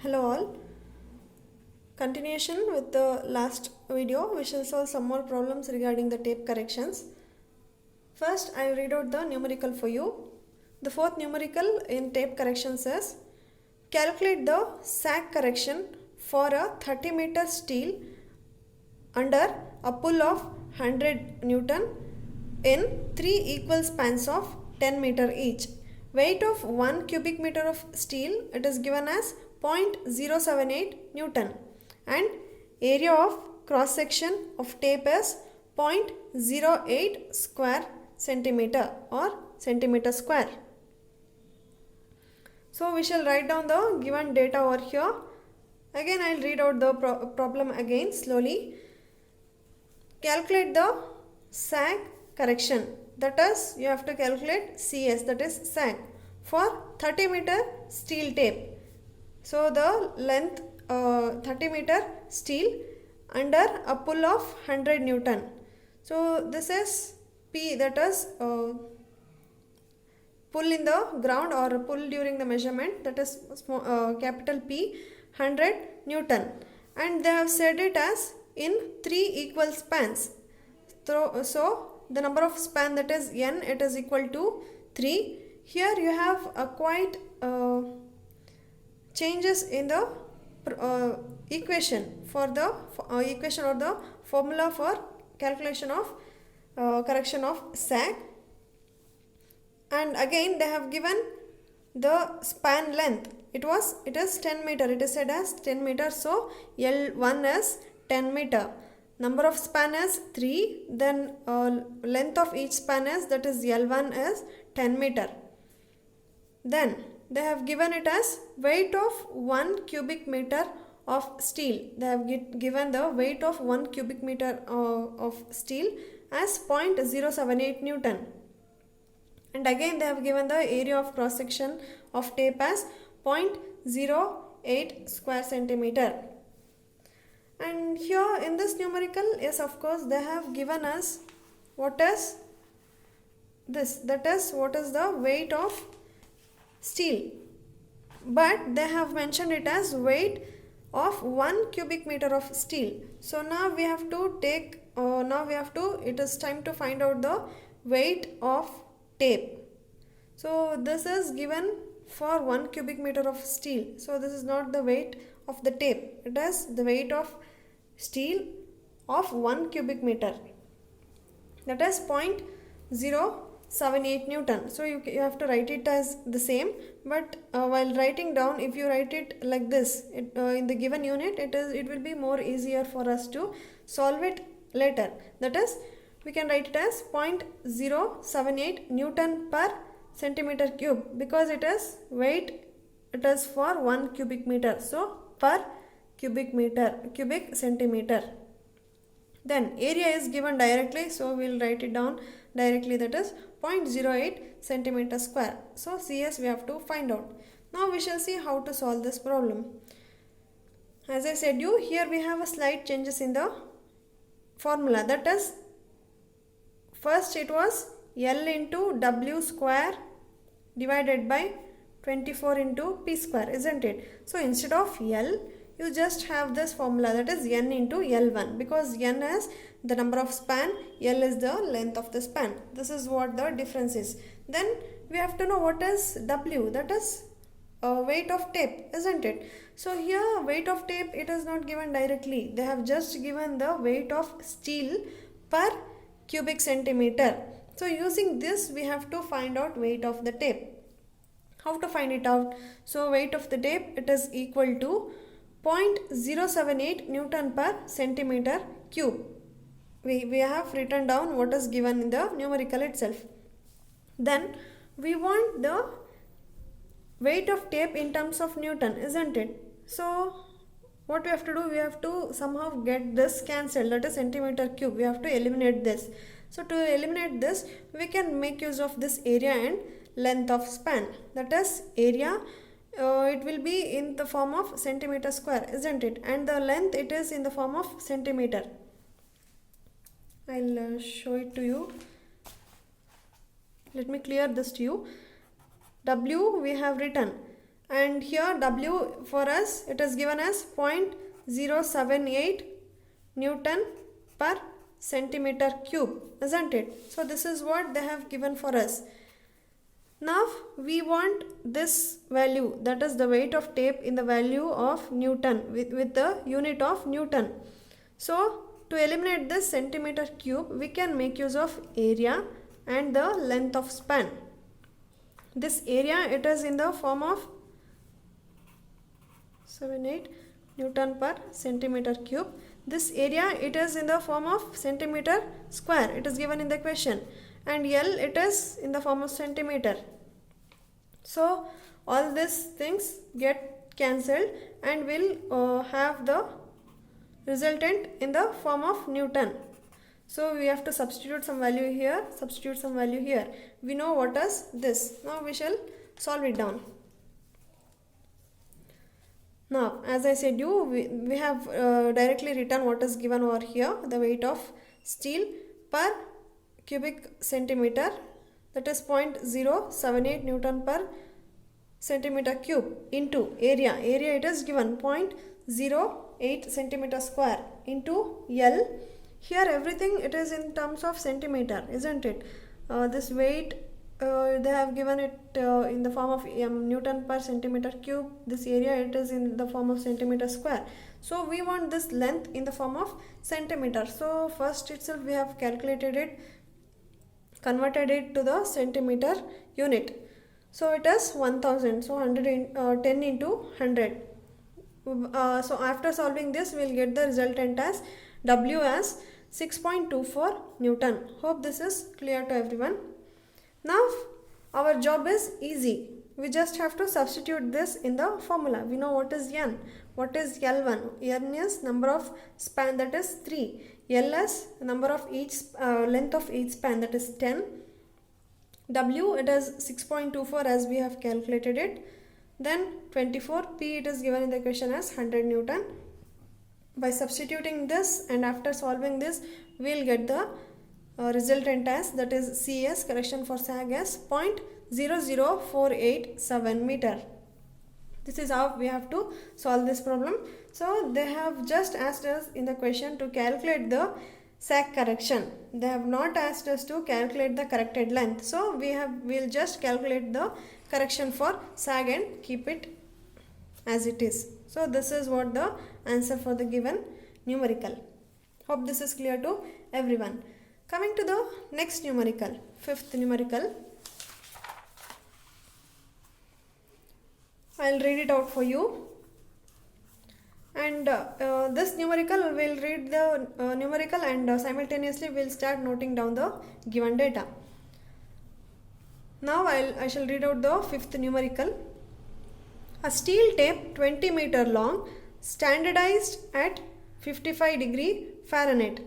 Hello all. Continuation with the last video, we shall solve some more problems regarding the tape corrections. First, I will read out the numerical for you. The fourth numerical in tape corrections is calculate the sag correction for a 30 meter steel under a pull of 100 Newton in 3 equal spans of 10 meter each. Weight of 1 cubic meter of steel, it is given as 0.078 Newton, and area of cross section of tape is 0.08 square centimeter or centimeter square. So we shall write down the given data over here. Again I will read out the problem again slowly. Calculate the sag correction, that is you have to calculate CS, that is sag, for 30 meter steel tape. So the length 30 meter steel under a pull of 100 Newton. So this is P, that is pull in the ground or pull during the measurement, that is capital P, 100 Newton, and they have said it as in 3 equal spans. So the number of span, that is n, it is equal to 3. Here you have a quite changes in the equation for the equation or the formula for calculation of correction of sag, and again they have given the span length. It is 10 meter, it is said as 10 meter, so L1 is 10 meter. Number of span is 3, then length of each span is, that is L1 is 10 meter. Then they have given it as weight of 1 cubic meter of steel. They have given the weight of 1 cubic meter of steel as 0.078 Newton. And again they have given the area of cross section of tape as 0.08 square centimeter. And here in this numerical, yes, of course they have given us what is this, that is what is the weight of steel, but they have mentioned it as weight of 1 cubic meter of steel. So now we have to take it is time to find out the weight of tape. So this is given for 1 cubic meter of steel, so this is not the weight of the tape, it is the weight of steel of 1 cubic meter, that is 0.078 Newton. So you have to write it as the same, but while writing down, if you write it like this in the given unit, it will be more easier for us to solve it later. That is, we can write it as 0.078 Newton per centimeter cube, because it is weight, it is for 1 cubic meter, so per cubic centimeter. Then area is given directly, so we will write it down directly, that is 0.08 centimeter square. So CS we have to find out. Now we shall see how to solve this problem. As I said you, here we have a slight changes in the formula, that is first it was L into W square divided by 24 into P square, isn't it? So instead of L, you just have this formula, that is N into L1, because N is the number of span, L is the length of the span. This is what the difference is. Then we have to know what is W, that is weight of tape, isn't it? So here weight of tape, it is not given directly, they have just given the weight of steel per cubic centimeter. So using this we have to find out weight of the tape. How to find it out? So weight of the tape, it is equal to 0.078 Newton per centimeter cube. We have written down what is given in the numerical itself. Then we want the weight of tape in terms of Newton, isn't it? So what we have to do, we have to somehow get this cancelled, that is centimeter cube, we have to eliminate this. So to eliminate this, we can make use of this area and length of span, that is area, it will be in the form of centimeter square, isn't it? And the length, it is in the form of centimeter. I'll show it to you. Let me clear this to you. W we have written and here W for us it is given as 0.078 Newton per centimeter cube, isn't it? So this is what they have given for us. Now we want this value, that is the weight of tape in the value of Newton with the unit of Newton. So to eliminate this centimeter cube, we can make use of area and the length of span. This area, it is in the form of 78 Newton per centimeter cube. This area, it is in the form of centimeter square, it is given in the question, and L, it is in the form of centimeter. So all these things get cancelled and will have the resultant in the form of Newton. So we have to substitute some value here, substitute some value here. We know what is this. Now we shall solve it down. Now as I said you, we have directly written what is given over here, the weight of steel per cubic centimeter, that is 0.078 Newton per centimeter cube, into area. Area it is given 0.08 centimeter square, into L. Here everything it is in terms of centimeter, isn't it? This weight they have given it in the form of Newton per centimeter cube. This area it is in the form of centimeter square. So we want this length in the form of centimeter. So first itself we have calculated it, converted it to the centimeter unit. So it is 1000. So 10 into 100. So after solving this, we will get the resultant as W as 6.24 Newton. Hope this is clear to everyone. Now our job is easy. We just have to substitute this in the formula. We know what is N. What is L1? N is number of span, that is 3. L is number of each length of each span, that is 10. W, it is 6.24 as we have calculated it. Then 24. P, it is given in the question as 100 Newton. By substituting this and after solving this, we will get the resultant as, that is CS, correction for sag, as 0.00487 meter. This is how we have to solve this problem. So they have just asked us in the question to calculate the sag correction. They have not asked us to calculate the corrected length. So we'll just calculate the correction for sag and keep it as it is. So this is what the answer for the given numerical. Hope this is clear to everyone. Coming to the next numerical, fifth numerical. I'll read it out for you. And this numerical, will read the numerical and simultaneously we'll start noting down the given data. Now I shall read out the fifth numerical. A steel tape 20 meter long, standardized at 55 degree Fahrenheit.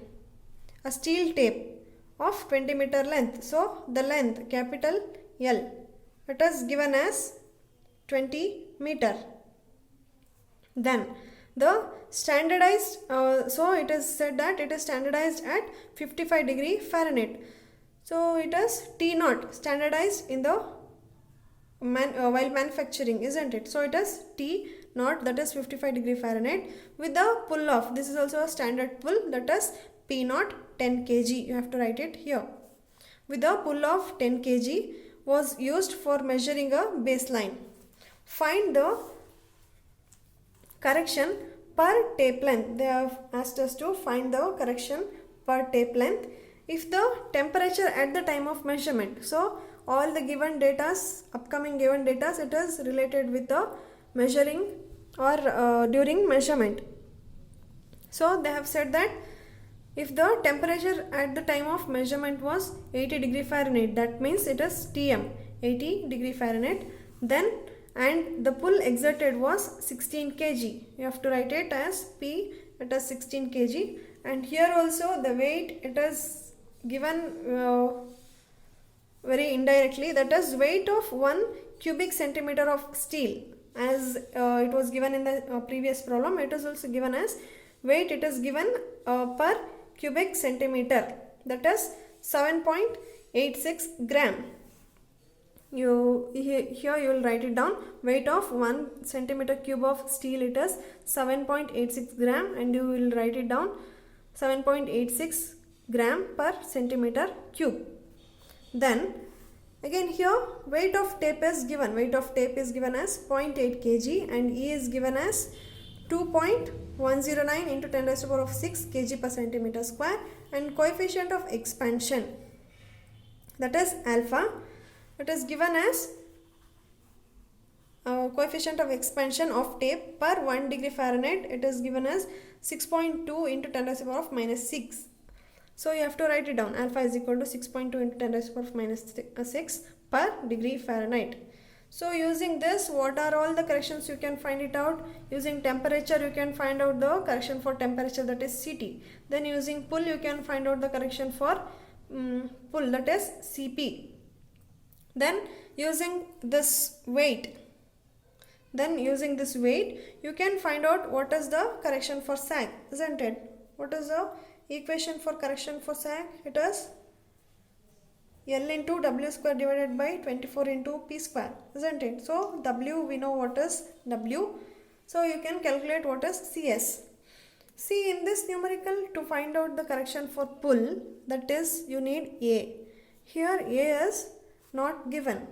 A steel tape of 20 meter length. So the length, capital L, it is given as 20 meter. Then the standardized, so it is said that it is standardized at 55 degree Fahrenheit. So it is T0, standardized in the while manufacturing, isn't it? So it is T0, that is 55 degree Fahrenheit, with the pull off. This is also a standard pull, that is P0, 10 kg. You have to write it here. With the pull off 10 kg was used for measuring a baseline. Find the correction per tape length. They have asked us to find the correction per tape length if the temperature at the time of measurement. So all the given datas, upcoming given datas, it is related with the measuring or during measurement. So they have said that if the temperature at the time of measurement was 80 degree Fahrenheit, that means it is Tm, 80 degree Fahrenheit, then and the pull exerted was 16 kg. You have to write it as P, it is 16 kg, and here also the weight, it is given very indirectly, that is weight of 1 cubic centimeter of steel, as it was given in the previous problem. It is also given as weight, it is given per cubic centimeter, that is 7.86 gram. Here you will write it down. Weight of 1 centimeter cube of steel, it is 7.86 gram, and you will write it down 7.86 gram per centimeter cube. Then again here weight of tape is given. Weight of tape is given as 0.8 kg and E is given as 2.109 into 10 raised to the power of 6 kg per centimeter square, and coefficient of expansion, that is alpha, it is given as coefficient of expansion of tape per 1 degree Fahrenheit, it is given as 6.2 into 10 raised to the power of minus 6. So you have to write it down. Alpha is equal to 6.2 into 10 raised to the power of minus 6 per degree Fahrenheit. So using this, what are all the corrections you can find it out? Using temperature, you can find out the correction for temperature, that is CT. Then using pull, you can find out the correction for pull, that is CP. Then using this weight, you can find out what is the correction for sag, isn't it? What is the equation for correction for sag? It is L into W square divided by 24 into P square, isn't it? So W, we know what is W. So you can calculate what is CS. See, in this numerical, to find out the correction for pull, that is you need A. Here A is not given,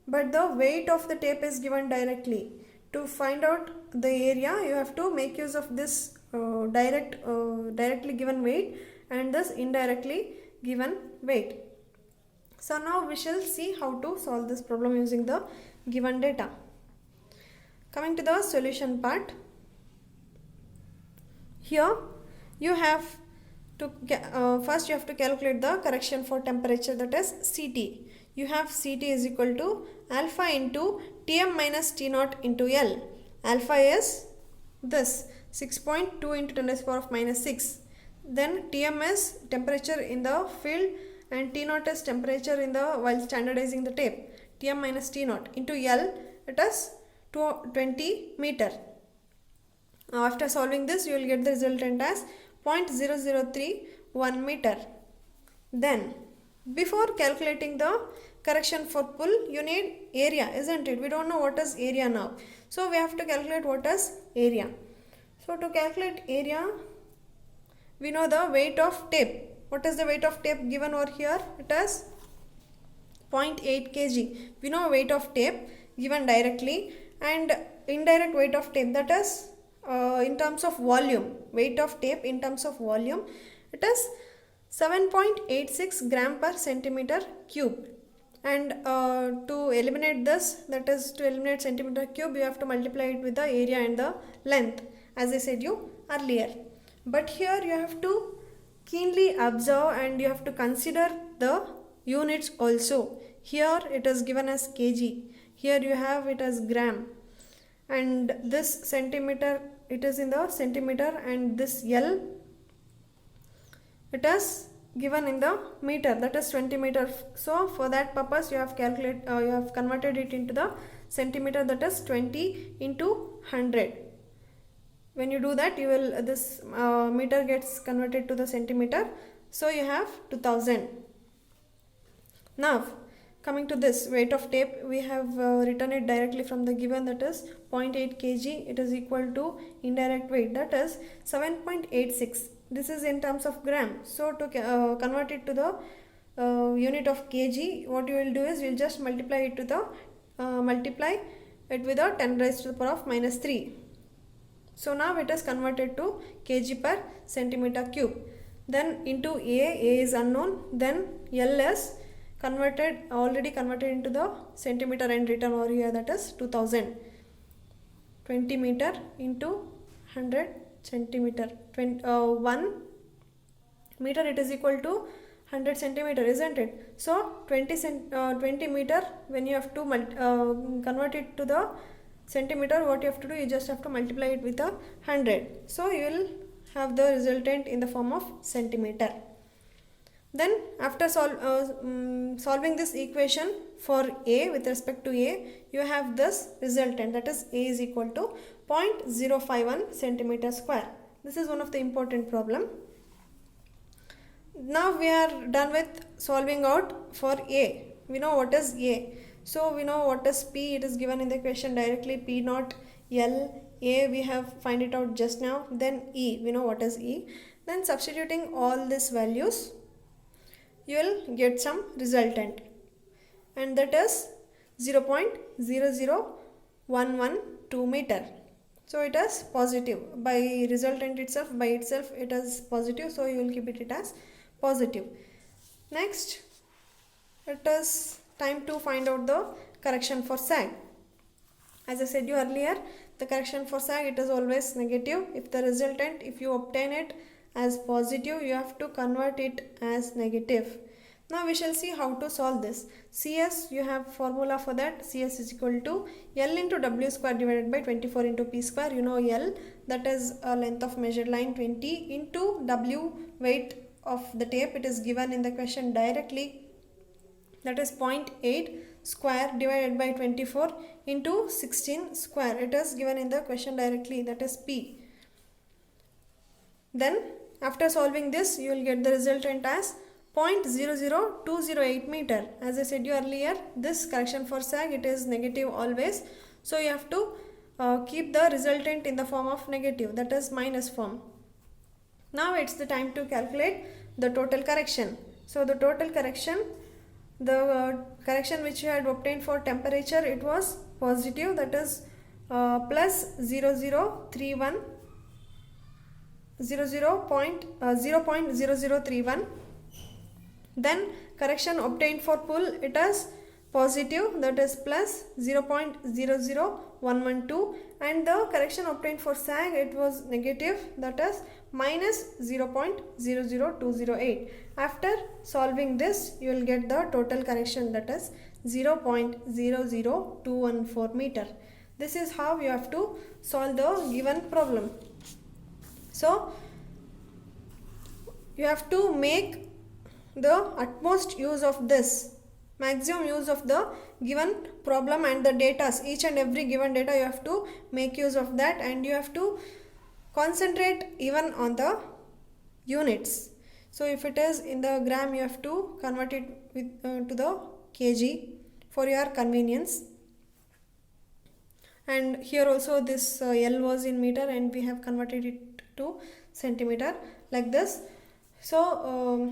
but the weight of the tape is given directly. To find out the area, you have to make use of this directly given weight and this indirectly given weight. So now we shall see how to solve this problem using the given data. Coming to the solution part, here you have to first you have to calculate the correction for temperature, that is CT. You have CT is equal to alpha into Tm minus T0 into L. Alpha is this 6.2 into 10 raised to the power of minus 6. Then Tm is temperature in the field and T0 is temperature in the while standardizing the tape. Tm minus T0 into L, it is 20 meter. After solving this, you will get the resultant as 0.0031 meter. Then before calculating the correction for pull, you need area, isn't it? We don't know what is area now. So we have to calculate what is area. So to calculate area, we know the weight of tape. What is the weight of tape given over here? It is 0.8 kg. We know weight of tape given directly, and indirect weight of tape, that is in terms of volume. Weight of tape in terms of volume, it is 7.86 gram per centimeter cube. And to eliminate this, that is to eliminate centimeter cube, you have to multiply it with the area and the length, as I said you earlier. But here you have to keenly observe and you have to consider the units also. Here it is given as kg, here you have it as gram, and this centimeter, it is in the centimeter, and this L, it is given in the meter, that is 20 meter. So for that purpose you have converted it into the centimeter, that is 20 into 100. When you do that, you will this meter gets converted to the centimeter, so you have 2000. Now coming to this weight of tape, we have written it directly from the given, that is 0.8 kg. It is equal to indirect weight, that is 7.86. This is in terms of gram. So to convert it to the unit of kg, what you will do is you will just multiply it with a 10 raised to the power of minus 3. So now it is converted to kg per centimeter cube. Then into A is unknown. Then L is already converted into the centimeter and written over here, that is 2000. 20 meter into 100 centimeter. 1 meter, it is equal to 100 centimeter, isn't it? So 20 meter, when you have to convert it to the centimeter, what you have to do, you just have to multiply it with 100. So you will have the resultant in the form of centimeter. Then after solving this equation for A with respect to A, you have this resultant, that is A is equal to 0.051 centimeter square. This is one of the important problem. Now we are done with solving out for A. We know what is A. So we know what is P, it is given in the question directly, P naught L. A we have find it out just now. Then E, we know what is E. Then substituting all these values, you will get some resultant, and that is 0.00112 meter. So it is positive by resultant itself, by itself it is positive, so you will keep it as positive. Next, it is time to find out the correction for sag. As I said you earlier, the correction for sag, it is always negative. If the resultant, if you obtain it as positive, you have to convert it as negative. Now we shall see how to solve this. CS, you have formula for that. CS is equal to L into W square divided by 24 into P square. You know L, that is a length of measured line 20, into W, weight of the tape. It is given in the question directly, that is 0.8 square divided by 24 into 16 square. It is given in the question directly, that is P. Then after solving this, you will get the resultant as 0.00208 meter. As I said you earlier, this correction for sag, it is negative always. So you have to keep the resultant in the form of negative, that is minus form. Now it's the time to calculate the total correction. So the total correction, the correction which you had obtained for temperature, it was positive, that is plus 0.0031. Then correction obtained for pull, it is positive, that is plus 0.00112, and the correction obtained for sag, it was negative, that is minus 0.00208. After solving this, you will get the total correction, that is 0.00214 meter. This is how you have to solve the given problem. So you have to make the utmost use of this, maximum use of the given problem and the data. Each and every given data you have to make use of that, and you have to concentrate even on the units. So if it is in the gram, you have to convert it with to the kg for your convenience. And here also this L was in meter, and we have converted it to centimeter, like this. So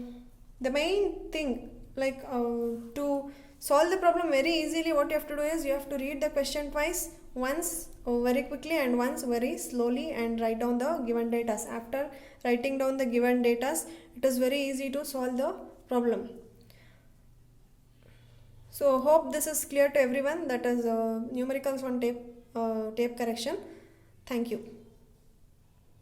the main thing, like to solve the problem very easily, what you have to do is you have to read the question twice, once very quickly and once very slowly, and write down the given data. After writing down the given data, it is very easy to solve the problem. So hope this is clear to everyone, that is numericals on tape correction. Thank you.